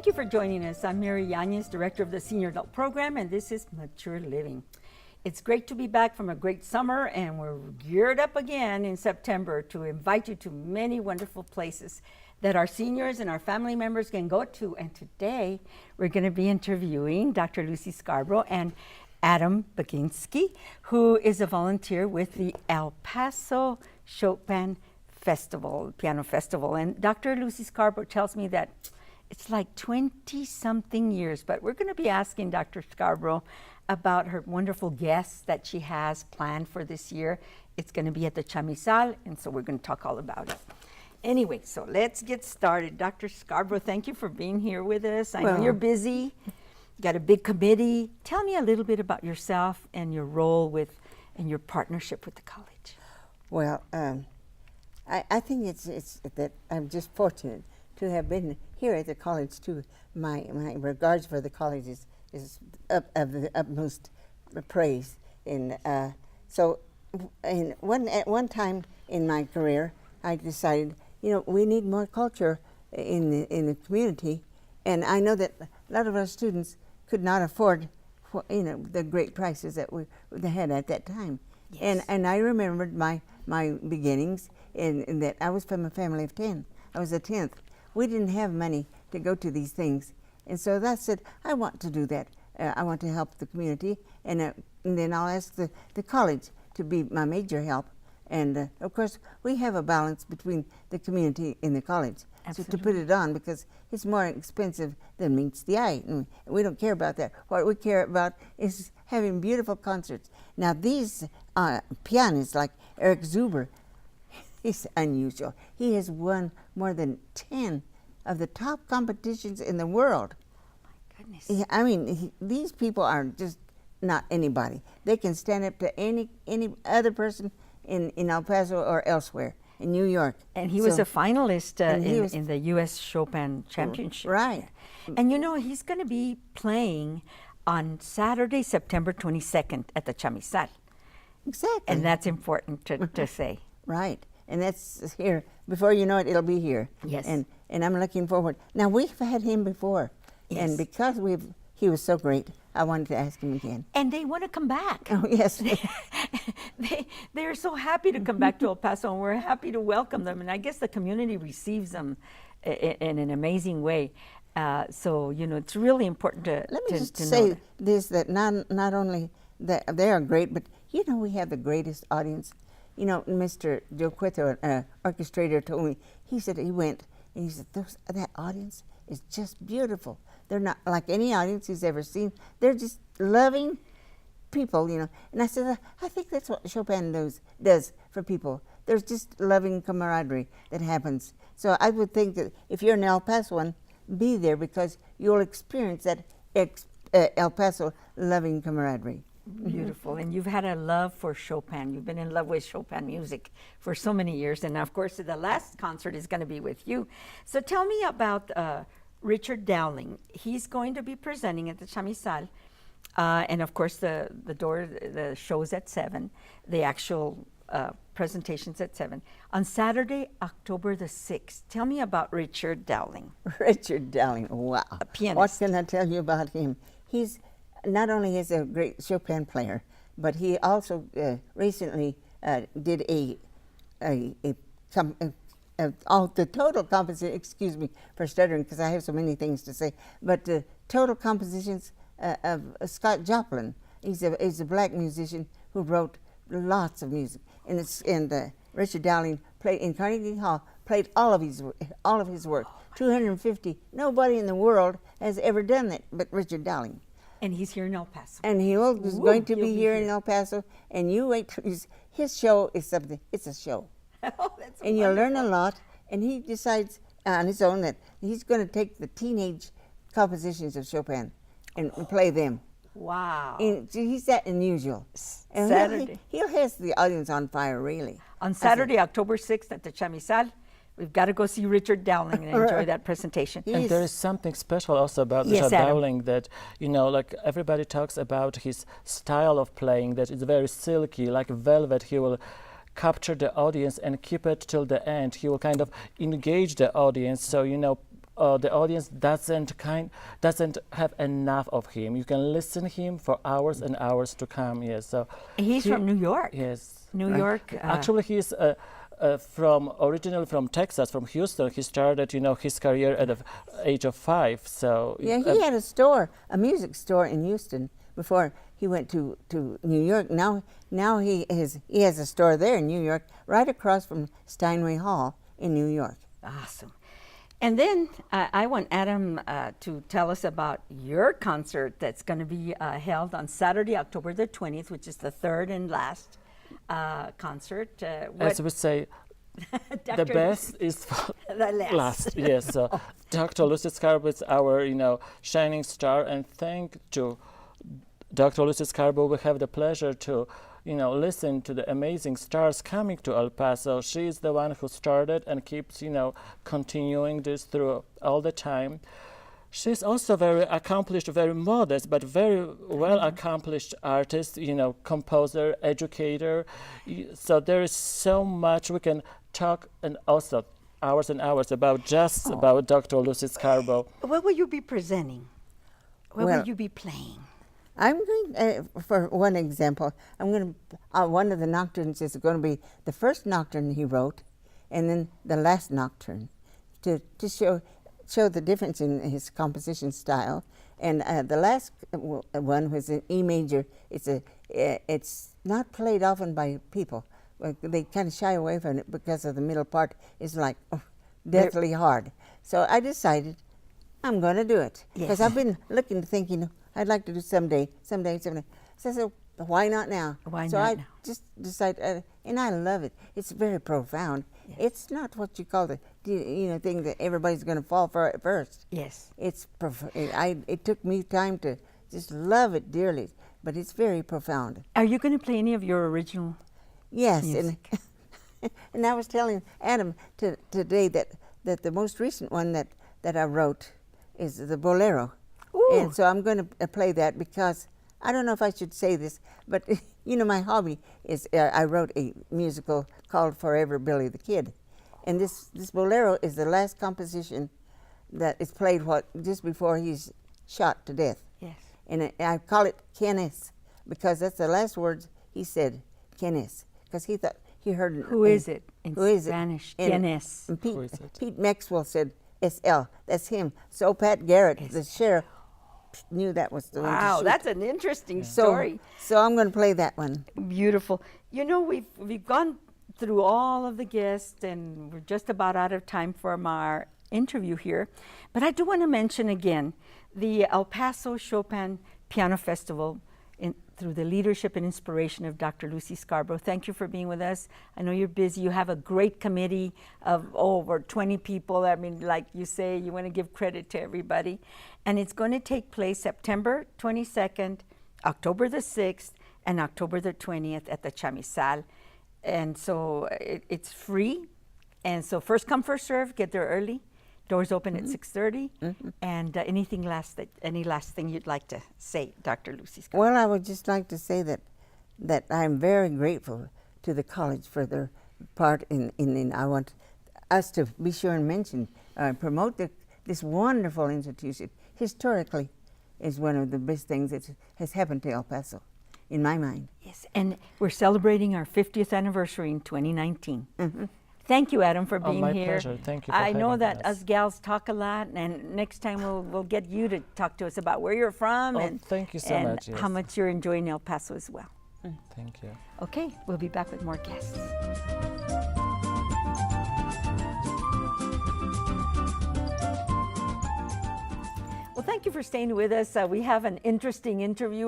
Thank you for joining us. I'm Mary Yanez, Director of the Senior Adult Program, and this is Mature Living. It's great to be back from a great summer, and we're geared up again in September to invite you to many wonderful places that our seniors and our family members can go to. And today, we're going to be interviewing Dr. Lucy Scarbrough and Adam Baginski, who is a volunteer with the El Paso Chopin Festival, Piano Festival. And Dr. Lucy Scarbrough tells me that it's like 20-something years, but we're going to be asking Dr. Scarbrough about her wonderful guests that she has planned for this year. It's going to be at the Chamizal, and so we're going to talk all about it. Anyway, so let's get started. Dr. Scarbrough, thank you for being here with us. I know you're busy. You got a big committee. Tell me a little bit about yourself and your role with and your partnership with the college. Well, I think it's that I'm just fortunate to have been here at the college too. My regards for the college is of the utmost praise. And so at one time in my career, I decided, we need more culture in the community. And I know that a lot of our students could not afford, the great prices that they had at that time. Yes. And I remembered my beginnings in that I was from a family of 10. I was the 10th. We didn't have money to go to these things. And so I said, I want to do that. I want to help the community. And then I'll ask the college to be my major help. And of course, we have a balance between the community and the college. Absolutely. So to put it on, because it's more expensive than meets the eye. And we don't care about that. What we care about is having beautiful concerts. Now these pianists like Eric Zuber, he's unusual. He has won more than 10 of the top competitions in the world. Oh my goodness. I mean, these people are just not anybody. They can stand up to any other person in El Paso or elsewhere, in New York. And he was a finalist in the U.S. Chopin Championship. Right. And he's going to be playing on Saturday, September 22nd at the Chamizal. Exactly. And that's important to say. Right. And that's here. Before you know it, it'll be here. Yes. And I'm looking forward. Now, we've had him before. Yes. And because he was so great, I wanted to ask him again. And they want to come back. Oh, yes. They're so happy to come back to El Paso, and we're happy to welcome them. And I guess the community receives them in an amazing way. So, it's really important to Let me just say this, that not only that they are great, but, we have the greatest audience. Mr. Joe Cueto, orchestrator, told me, he said he went, and he said, that audience is just beautiful. They're not like any audience he's ever seen. They're just loving people, And I said, I think that's what Chopin does for people. There's just loving camaraderie that happens. So I would think that if you're an El Pasoan, be there because you'll experience that El Paso loving camaraderie. Beautiful. And you've had a love for Chopin. You've been in love with Chopin music for so many years. And of course, the last concert is going to be with you. So tell me about Richard Dowling. He's going to be presenting at the Chamizal. And of course, the show's at 7. The actual presentation's at 7. On Saturday, October the 6th. Tell me about Richard Dowling. Richard Dowling, wow. A pianist. What can I tell you about him? He's not only is a great Chopin player, but he also recently did the total composition, excuse me for stuttering because I have so many things to say, but the total compositions of Scott Joplin. He's a black musician who wrote lots of music, and Richard Dowling played in Carnegie Hall, played all of his work, 250. Nobody in the world has ever done that but Richard Dowling. And he's here in El Paso. And he's going to be here in El Paso. And you wait till his show is something. It's a show. Oh, that's and you'll learn a lot. And he decides on his own that he's going to take the teenage compositions of Chopin and play them. Wow. And he's that unusual. And Saturday. He'll has the audience on fire, really. On Saturday, October 6th at the Chamizal. We've got to go see Richard Dowling and enjoy that presentation. And there is something special also about Richard Dowling that, like everybody talks about his style of playing, that it's very silky, like velvet. He will capture the audience and keep it till the end. He will kind of engage the audience. So, the audience doesn't have enough of him. You can listen him for hours and hours to come. Yes, so He's from New York. yes, New York. actually, he's originally from Texas, from Houston. He started, his career at the age of 5. So Yeah, he had a store, a music store in Houston before he went to New York. Now he has a store there in New York, right across from Steinway Hall in New York. Awesome. And then I want Adam to tell us about your concert that's going to be held on Saturday, October the 20th, which is the third and last concert. as we say, the best is the last. Yes, so Dr. Lucy Scarbrough is our, shining star, and thank to Dr. Lucy Scarbrough, we have the pleasure to, listen to the amazing stars coming to El Paso. She is the one who started and keeps, continuing this through all the time. She's also very accomplished, very modest, but very well accomplished artist, composer, educator. So there is so much we can talk, and also hours and hours about Dr. Lucy Scarbrough. What will you be presenting? What Well, will you be playing? I'm going, for one example, one of the nocturnes is going to be the first nocturne he wrote, and then the last nocturne, to show the difference in his composition style. And the last one was in E major. It's not played often by people. They kind of shy away from it because of the middle part is like deathly hard. So I decided I'm going to do it because I've been thinking I'd like to do someday. So I said, why not now? So I just decided, and I love it. It's very profound. Yes. It's not what you call the thing that everybody's going to fall for at first. Yes. It took me time to just love it dearly, but it's very profound. Are you going to play any of your original? Yes, music? and I was telling Adam today that the most recent one that I wrote is the Bolero. Ooh. And so I'm going to play that because I don't know if I should say this, but my hobby is I wrote a musical called Forever Billy the Kid, and this Bolero is the last composition that is played just before he's shot to death. Yes. And I call it Quienes because that's the last words he said, Quienes, because he thought he heard. Who is it in Spanish? Quienes. And Pete Maxwell said SL. That's him. So Pat Garrett, the sheriff, knew that was the one to Wow, shoot. that's an interesting story. So I'm going to play that one. Beautiful. We've gone through all of the guests, and we're just about out of time for our interview here. But I do want to mention again the El Paso Chopin Piano Festival through the leadership and inspiration of Dr. Lucy Scarbrough. Thank you for being with us. I know you're busy. You have a great committee of over 20 people. I mean, like you say, you want to give credit to everybody. And it's going to take place September 22nd, October the 6th, and October the 20th at the Chamizal. And so it's free. And so first come, first serve, get there early. Doors open at 6:30. And any last thing you'd like to say, Dr. Lucy Scarbrough? Well, I would just like to say that I'm very grateful to the college for their part in I want us to be sure and mention, promote this wonderful institution. Historically, is one of the best things that has happened to El Paso, in my mind. Yes, and we're celebrating our 50th anniversary in 2019. Thank you, Adam, for being my here. pleasure. Thank you for I know having that us. us gals talk a lot, and next time we'll get you to talk to us about where you're from and thank you so and much. Yes. how much you're enjoying El Paso as well. Thank you. Okay, we'll be back with more guests. Well, thank you for staying with us. We have an interesting interview.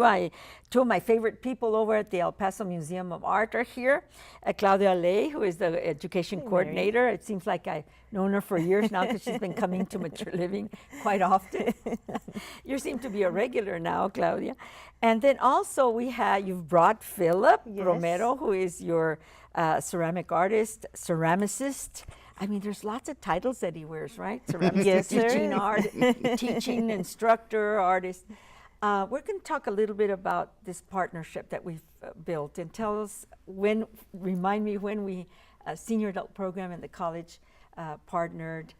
Two of my favorite people over at the El Paso Museum of Art are here. Claudia Ley, who is the education coordinator. It seems like I've known her for years now because she's been coming to Mature Living quite often. You seem to be a regular now, Claudia. And then also you've brought Phillip Romero, who is your ceramic artist, ceramicist. I mean, there's lots of titles that he wears, right? Ceramicist, teaching instructor, artist. We're going to talk a little bit about this partnership that we've built, and remind me when we, Senior Adult Program and the college partnered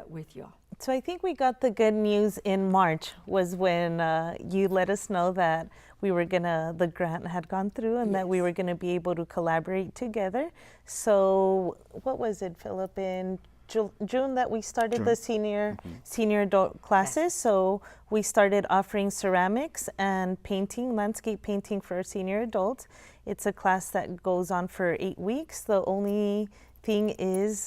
with y'all? So I think we got the good news in March was when you let us know that the grant had gone through and that we Yes. were gonna be able to collaborate together. So what was it, Phillip, in June that we started the senior adult classes? So we started offering ceramics and painting, landscape painting for senior adults. It's a class that goes on for 8 weeks. The only thing is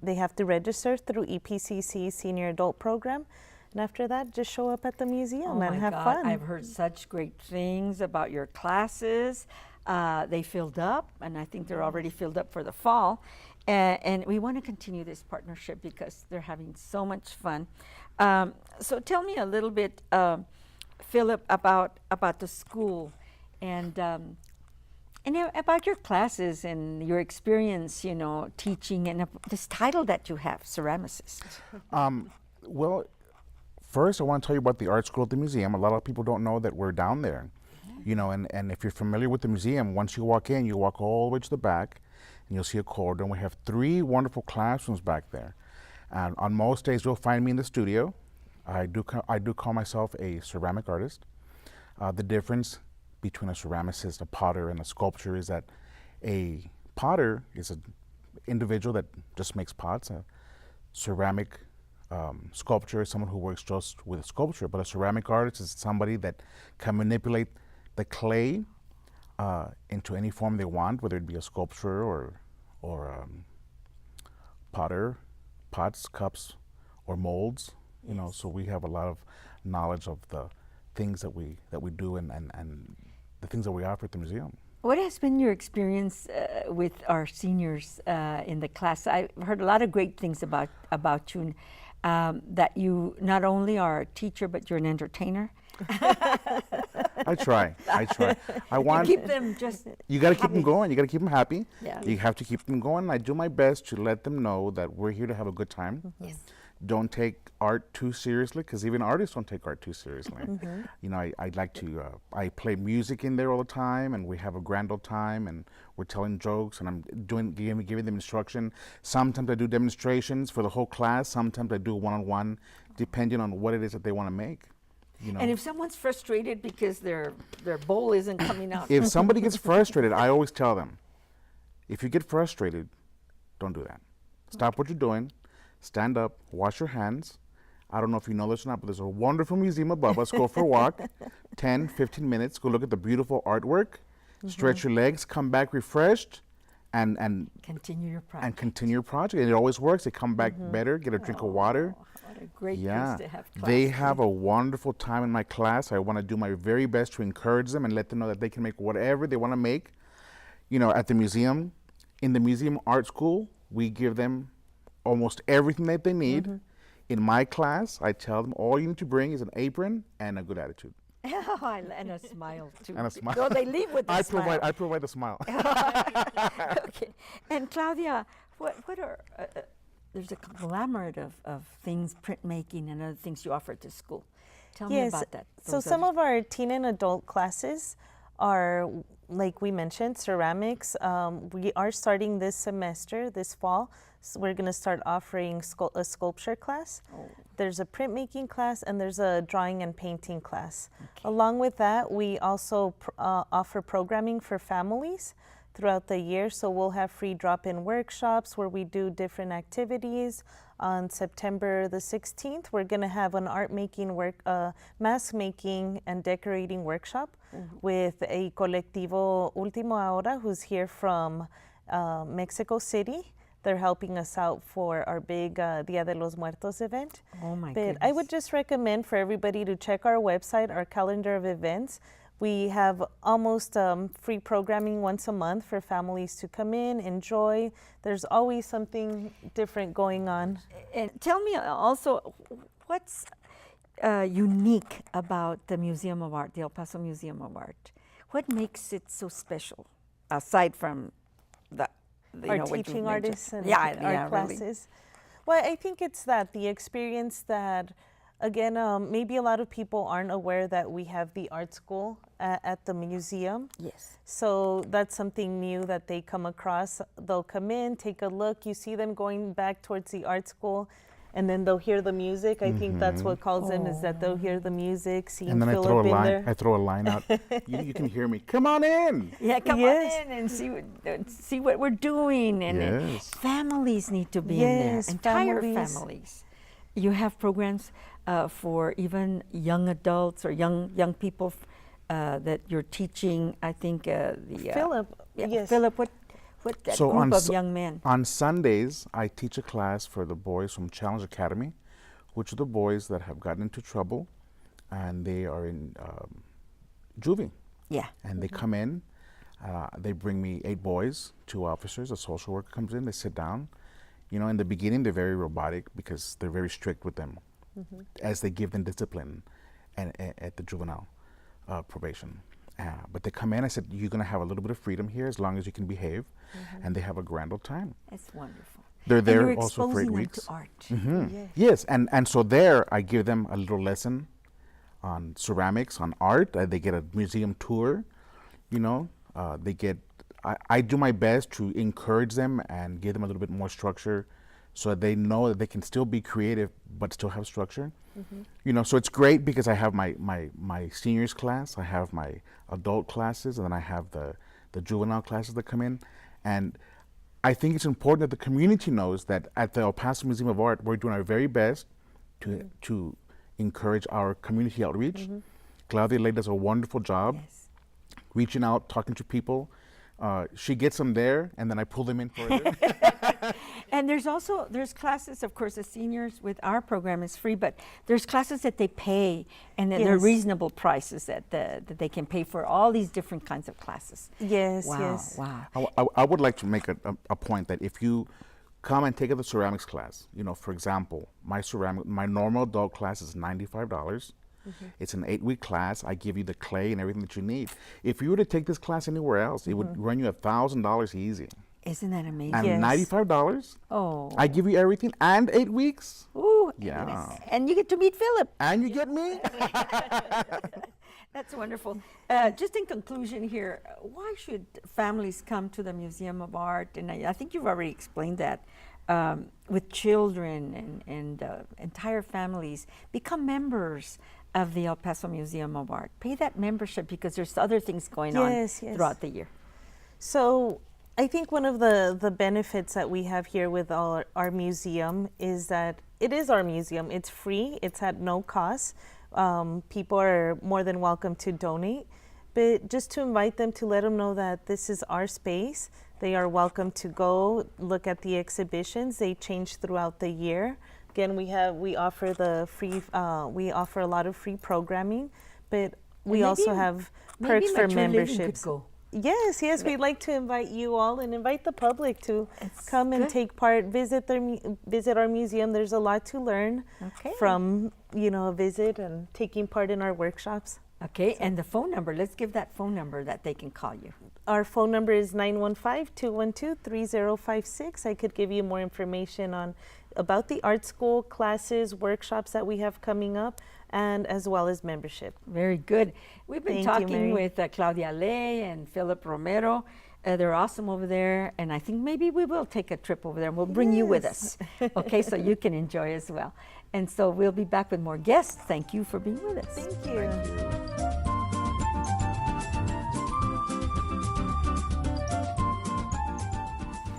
they have to register through EPCC Senior Adult Program. And after that, just show up at the museum and have fun. I've heard such great things about your classes. They filled up, and I think they're already filled up for the fall. And we want to continue this partnership because they're having so much fun. So tell me a little bit, Phillip, about the school and about your classes and your experience, teaching and this title that you have, ceramicist. Well, first I want to tell you about the art school at the museum. A lot of people don't know that we're down there, and if you're familiar with the museum, once you walk in, you walk all the way to the back and you'll see a corridor, and we have 3 wonderful classrooms back there. And on most days you'll find me in the studio. I do call myself a ceramic artist. The difference between a ceramicist, a potter, and a sculptor is that a potter is an individual that just makes pots. A ceramic sculptor is someone who works just with sculpture, but a ceramic artist is somebody that can manipulate the clay into any form they want, whether it be a sculpture or pots, cups, or molds. So we have a lot of knowledge of the things that we do and the things that we offer at the museum. What has been your experience with our seniors in the class? I've heard a lot of great things about you, that you not only are a teacher, but you're an entertainer. I try. I want keep them just. You got to keep them going. You got to keep them happy. Yeah. You have to keep them going. I do my best to let them know that we're here to have a good time. Yes. Don't take art too seriously, because even artists don't take art too seriously. I like to, I play music in there all the time, and we have a grand old time, and we're telling jokes, and I'm giving them instruction. Sometimes I do demonstrations for the whole class. Sometimes I do one-on-one, depending on what it is that they want to make. And if someone's frustrated because their bowl isn't coming out. If somebody gets frustrated, I always tell them, if you get frustrated, don't do that. Stop what you're doing. Stand up, wash your hands. I don't know if you know this or not, but there's a wonderful museum above us. Go for a walk, 10, 15 minutes. Go look at the beautiful artwork. Stretch your legs, come back refreshed, and Continue your project. and continue your project. And it always works. They come back better, get a drink of water. What a great Yeah, place to have class. they have a wonderful time in my class. I want to do my very best to encourage them and let them know that they can make whatever they want to make. At the museum, in the museum art school, we give them almost everything that they need. In my class, I tell them all you need to bring is an apron and a good attitude. And a smile too. And a smile. So they leave with a smile. I provide the smile. Okay. And Claudia, what are there's a conglomerate of things, printmaking and other things you offer at the school. Tell me about that. So some of our teen and adult classes are, like we mentioned, ceramics. We are starting this semester, this fall. So we're going to start offering a sculpture class. There's a printmaking class, and there's a drawing and painting class. Along with that, we also offer programming for families throughout the year. So we'll have free drop-in workshops where we do different activities. On September the 16th, we're going to have an art making mask making and decorating workshop with a colectivo Último Ahora, who's here from Mexico City. They're helping us out for our big Dia de los Muertos event. Oh my But goodness. I would just recommend for everybody to check our website, our calendar of events. We have almost free programming once a month for families to come in, enjoy. There's always something different going on. And tell me also, what's unique about the Museum of Art, the El Paso Museum of Art? What makes it so special, aside from Our what you teaching mentioned? artists and yeah, our really. classes. Well, I think it's the experience that, again, maybe a lot of people aren't aware that we have the art school at the museum. Yes. So that's something new that they come across. They'll come in, take a look. You see them going back towards the art school, and then they'll hear the music. I think that's what calls them, is that they'll hear the music, seeing And then Phillip in there. I throw a line out. You can hear me. Come on in. Yeah, come Yes. on in and see what we're doing. And Yes. families need to be in there. Yes, Entire families. families. You have programs for even young adults or young people that you're teaching. I think Phillip, yes. Phillip, what that So group on of Su- young men? On Sundays, I teach a class for the boys from Challenge Academy, which are the boys that have gotten into trouble, and they are in juvie. Yeah. And they come in, they bring me 8 boys, 2 officers, a social worker comes in, they sit down. You know, in the beginning, they're very robotic because they're very strict with them as they give them discipline and at the juvenile probation. But they come in, I said, you're going to have a little bit of freedom here as long as you can behave. And they have a grand old time. That's wonderful. They're And there you're also for 8 exposing them weeks. to art. Yes. Yes, and so there I give them a little lesson on ceramics, on art. They get a museum tour, you know. They get, I do my best to encourage them and give them a little bit more structure so that they know that they can still be creative but still have structure. You know, so it's great because I have my seniors class, I have my adult classes, and then I have the juvenile classes that come in. And I think it's important that the community knows that at the El Paso Museum of Art, we're doing our very best to encourage our community outreach. Claudia Ley does a wonderful job Yes. reaching out, talking to people. She gets them there, and then I pull them in further. And there's classes, of course, the seniors with our program is free, but there's classes that they pay, and that they're Yes. reasonable prices that they can pay for all these different kinds of classes. Yes, Wow, yes. wow. I would like to make a point that if you come and take the ceramics class, you know, for example, my normal adult class is $95. It's an 8-week class. I give you the clay and everything that you need. If you were to take this class anywhere else, it would run you $1,000 easy. Isn't that amazing? And Yes. $95, Oh. I give you everything and 8 weeks, Ooh, Yeah. and you get to meet Phillip. and you get me. That's wonderful. Just in conclusion here, why should families come to the Museum of Art? And I think you've already explained that. With children and entire families, become members of the El Paso Museum of Art. Pay that membership because there's other things going on Yes, yes. throughout the year. So I think one of the benefits that we have here with our museum is that it is our museum. It's free. It's at no cost. People are more than welcome to donate. But just to invite them, to let them know that this is our space. They are welcome to go look at the exhibitions. They change throughout the year. Again, we offer we offer a lot of free programming, but we also have perks for memberships. Yes, yes, we'd like to invite you all and invite the public to come and take part, visit our museum. There's a lot to learn from, you know, a visit and taking part in our workshops. Okay, and the phone number, let's give that phone number that they can call you. Our phone number is 915-212-3056. I could give you more information about the art school classes, workshops that we have coming up, and as well as membership. Very good. We've been Thank you, talking Mary. with Claudia Ley and Phillip Romero. They're awesome over there, and I think maybe we will take a trip over there and we'll bring you with us, okay, so you can enjoy as well. And so we'll be back with more guests. Thank you for being with us. Thank you.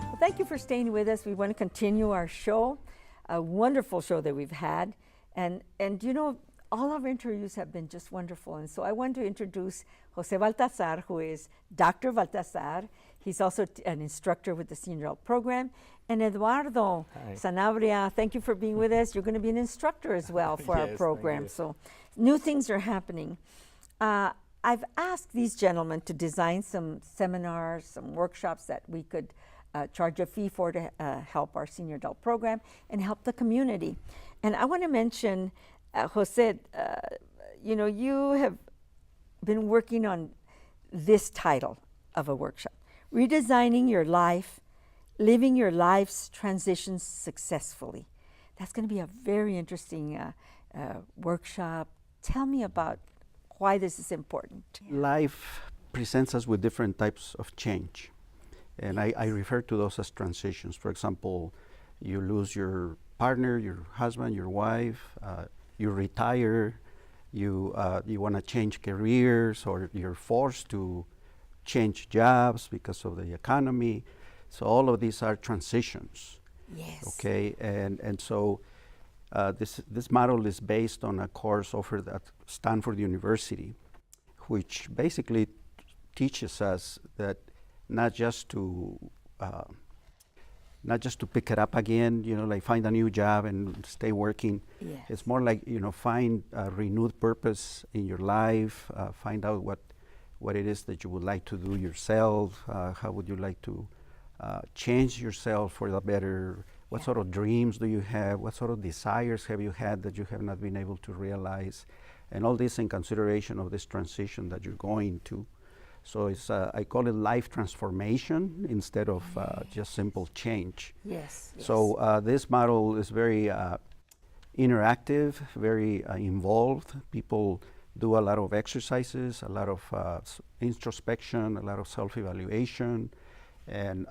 Well, thank you for staying with us. We want to continue our show, a wonderful show that we've had. And you know, all of our interviews have been just wonderful. And so I want to introduce Jose Baltazar, who is Dr. Baltazar. He's also an instructor with the Senior Adult Program. And Eduardo Sanabria, thank you for being with us. You're going to be an instructor as well for our Yes, program. thank you. So new things are happening. I've asked these gentlemen to design some seminars, some workshops that we could charge a fee for to help our Senior Adult Program and help the community. And I want to mention, Jose, you know, you have been working on this title of a workshop, Redesigning Your Life, Living Your Life's Transitions Successfully. That's going to be a very interesting workshop. Tell me about why this is important. Life presents us with different types of change. And I refer to those as transitions. For example, you lose your partner, your husband, your wife, you retire, you want to change careers, or you're forced to change jobs because of the economy. So all of these are transitions. Yes. Okay, and so this model is based on a course offered at Stanford University, which basically teaches us that not just to pick it up again, like find a new job and stay working. Yes. It's more like, find a renewed purpose in your life, find out what it is that you would like to do yourself, how would you like to change yourself for the better, what sort of dreams do you have, what sort of desires have you had that you have not been able to realize, and all this in consideration of this transition that you're going to. So it's I call it life transformation instead of just simple change. Yes. Yes. So this model is very interactive, very involved. People do a lot of exercises, a lot of introspection, a lot of self-evaluation, and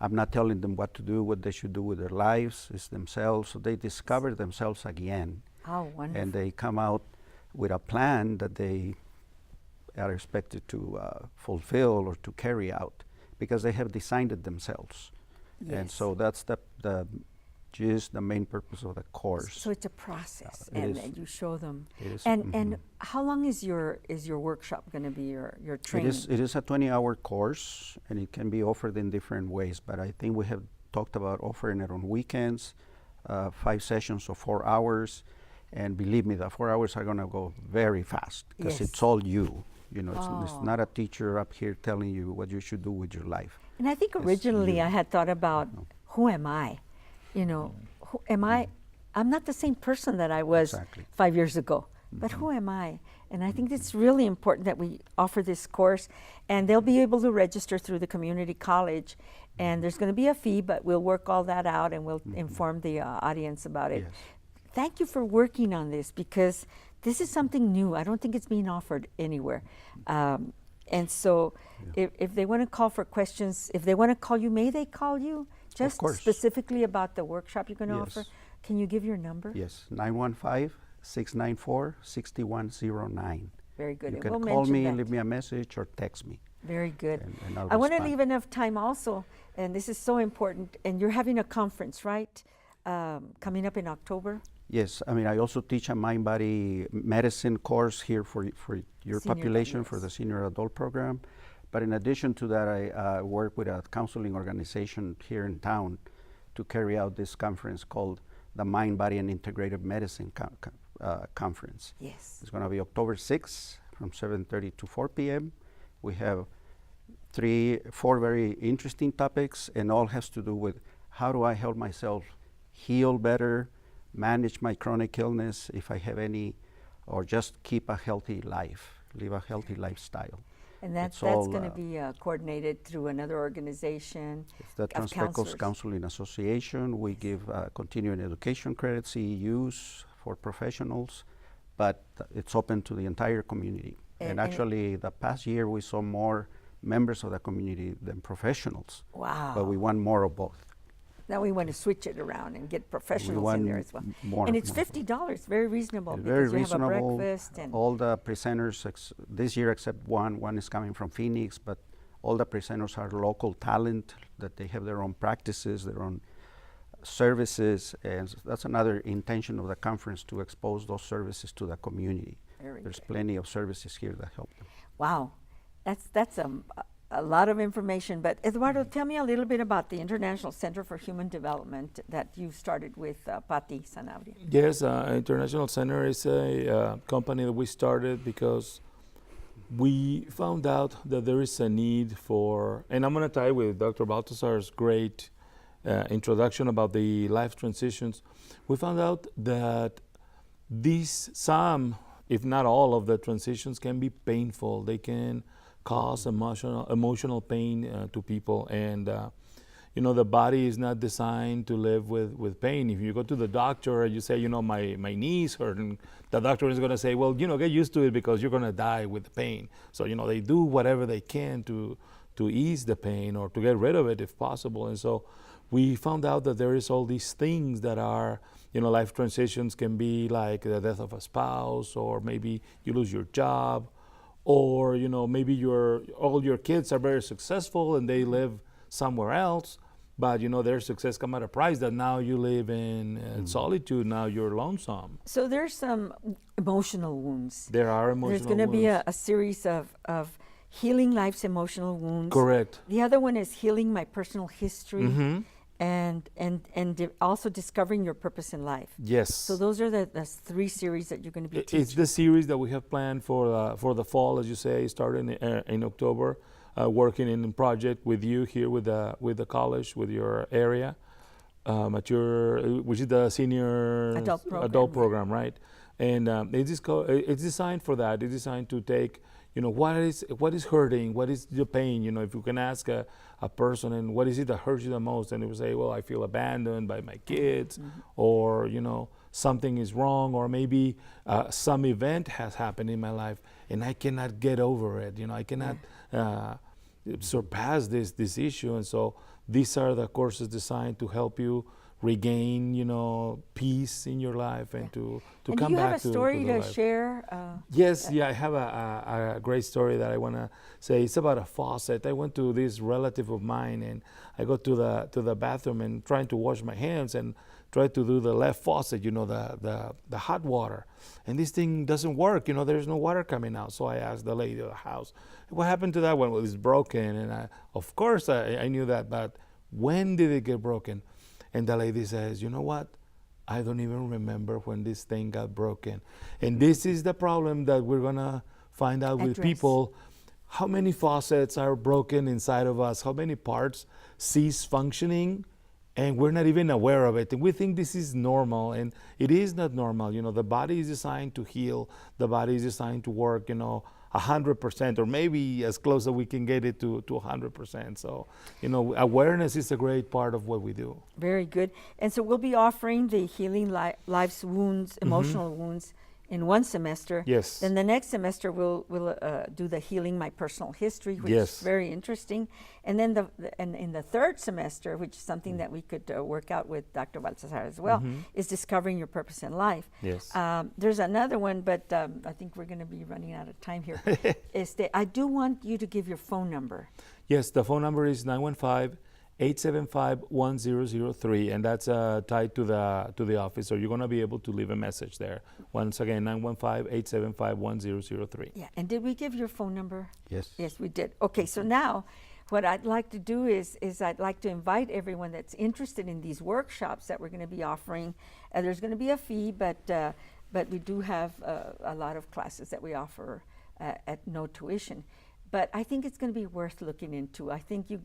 I'm not telling them what to do, what they should do with their lives. It's themselves. So they discover themselves again. How wonderful. And they come out with a plan that they are expected to fulfill or to carry out because they have designed it themselves. And Yes. so that's the main purpose of the course. So it's a process, It and, is. and you show them. It is, And how long is your workshop going to be? Your training? It is a 20-hour course, and it can be offered in different ways, but I think we have talked about offering it on weekends, 5 sessions of 4 hours, and believe me, the 4 hours are going to go very fast because Yes. it's all you. It's Oh. not a teacher up here telling you what you should do with your life. And I think Yes, originally you. I had thought about who am I? Who am I? I'm not the same person that I was Exactly. 5 years ago. But who am I? And I think it's really important that we offer this course, and they'll be able to register through the community college. And there's going to be a fee, but we'll work all that out, and we'll inform the audience about it. Yes. Thank you for working on this, because this is something new. I don't think it's being offered anywhere. And so if they want to call for questions, if they want to call you, may they call you? Just course. specifically about the workshop you're going to Yes. offer? Can you give your number? Yes, 915-694-6109. Very good. You And can we'll call mention me, that. leave me a message, or text me. Very good. And I'll I want to respond. leave enough time also, and this is so important, and you're having a conference, right? Coming up in October? Yes, I mean, I also teach a mind-body medicine course here for your Senior population, for yes. the senior adult program. But in addition to that, I work with a counseling organization here in town to carry out this conference called the Mind, Body, and Integrative Medicine Conference. Yes. It's going to be October 6th from 7:30 to 4 p.m. We have 4 very interesting topics, and all has to do with how do I help myself heal better, manage my chronic illness if I have any, or just keep a healthy life, live a healthy lifestyle. And that's all, going to be coordinated through another organization It's the of Trans Pecos counselors. Counseling Association. We give continuing education credits, CEUs, for professionals, but it's open to the entire community. And And actually, the past year, we saw more members of the community than professionals. Wow. But we want more of both. Now we want to switch it around and get professionals in there want as well. more- And it's more. $50, very reasonable. It's because very you reasonable. have a breakfast and All the presenters this year, except one is coming from Phoenix, but all the presenters are local talent, that they have their own practices, their own services, and that's another intention of the conference, to expose those services to the community. Very There's good. plenty of services here that help them. Wow, that's a lot of information. But Eduardo, tell me a little bit about the International Center for Human Development that you started with Patti Sanabria. Yes, International Center is a company that we started because we found out that there is a need for, and I'm going to tie with Dr. Baltazar's great introduction about the life transitions. We found out that some, if not all, of the transitions can be painful. They can cause emotional pain to people, and the body is not designed to live with pain. If you go to the doctor and you say, my knees hurt, and the doctor is going to say, well, get used to it because you're going to die with the pain. So they do whatever they can to ease the pain or to get rid of it if possible. And so we found out that there is all these things that are, life transitions can be like the death of a spouse, or maybe you lose your job, or maybe all your kids are very successful and they live somewhere else, but their success come at a price that now you live in solitude. Now you're lonesome. So there's some emotional wounds. There are emotional There's going to be wounds. a series of healing life's emotional wounds. Correct. The other one is healing my personal history, Mm-hmm. and also discovering your purpose in life. Yes. So those are the 3 series that you're going to be It's teaching. the series that we have planned for the fall, as you say, starting in October, working in a project with you here with the college, with your area, which is the senior Adult program, right? And it's designed for that. It's designed to take, what is hurting, what is the pain. If you can ask a person, and what is it that hurts you the most, and they will say, well, I feel abandoned by my kids, or something is wrong, or maybe some event has happened in my life and I cannot get over it. I cannot surpass this issue. And so these are the courses designed to help you regain, peace in your life, and to and come do you back have a to story the to life. share? Yes, I have a great story that I want to say. It's about a faucet. I went to this relative of mine, and I go to the bathroom and trying to wash my hands and try to do the left faucet, the hot water, and this thing doesn't work. There's no water coming out. So I asked the lady of the house, what happened to that one? Well, it's broken, and of course I knew that, but when did it get broken? And the lady says, you know what? I don't even remember when this thing got broken. And this is the problem that we're going to find out with Address. people. How many faucets are broken inside of us? How many parts cease functioning? And we're not even aware of it. And we think this is normal, and it is not normal. The body is designed to heal. The body is designed to work, 100%, or maybe as close as we can get it to 100%. So, awareness is a great part of what we do. Very good. And so we'll be offering the healing life's wounds, emotional wounds, in one semester. Yes. Then the next semester we'll do the healing my personal history, which Yes. is very interesting. And then in the third semester, which is something that we could work out with Dr. Baltazar as well, is discovering your purpose in life. Yes. There's another one, but I think we're going to be running out of time here. I do want you to give your phone number. Yes, the phone number is 915-875-1003, and that's tied to the office, so you're going to be able to leave a message there. Once again, 915-875-1003. Yeah, and did we give your phone number? Yes. Yes, we did. Okay, so now what I'd like to do is I'd like to invite everyone that's interested in these workshops that we're going to be offering. There's going to be a fee, but we do have a lot of classes that we offer at no tuition. But I think it's going to be worth looking into. I think you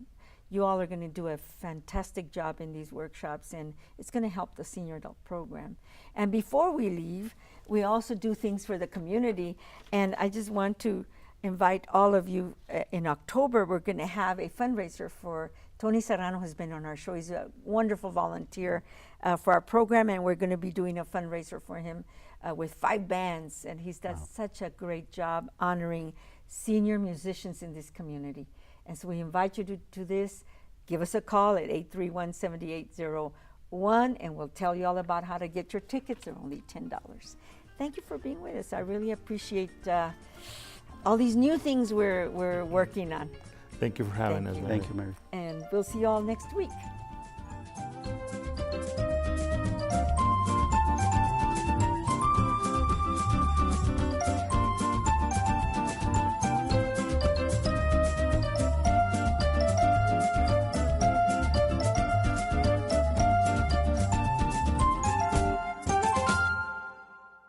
all are going to do a fantastic job in these workshops, and it's going to help the senior adult program. And before we leave, we also do things for the community, and I just want to invite all of you. In October, we're going to have a fundraiser for Tony Serrano. Has been on our show. He's a wonderful volunteer for our program, and we're going to be doing a fundraiser for him with 5 bands, and he's done such a great job honoring senior musicians in this community. And so we invite you to this. Give us a call at 831-7801, and we'll tell you all about how to get your tickets. They're only $10. Thank you for being with us. I really appreciate all these new things we're working on. Thank you for having us, Thank you. Mary. Thank you, Mary. And we'll see you all next week.